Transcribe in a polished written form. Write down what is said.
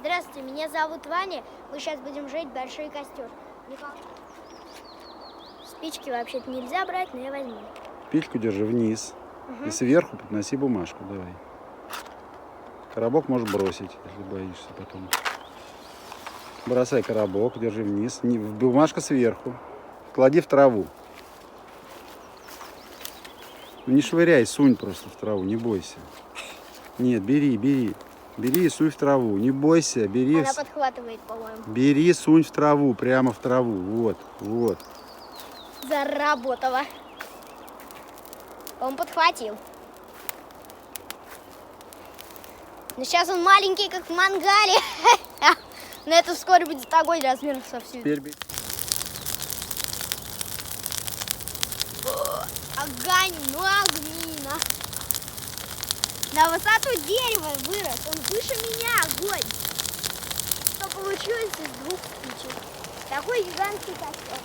Здравствуйте, меня зовут Ваня. Мы сейчас будем жечь большой костер. Спички вообще-то нельзя брать, но я возьму. Спичку держи вниз. И сверху подноси бумажку. Давай. Коробок можешь бросить, если боишься потом. Бросай коробок, держи вниз. Бумажка сверху. Клади в траву. Ну, не швыряй, сунь просто в траву, не бойся. Нет, бери. Бери и суй в траву. Не бойся, бери. Она подхватывает, по-моему. Бери, сунь в траву, прямо в траву. Вот. Заработало. Он подхватил. Но сейчас он маленький, как в мангале. Но это вскоре будет такой размер совсем. Огонь, огнина. На высоту дерева вырос. Он выше меня, огонь. Что получилось из 2 спичек. Такой гигантский костер.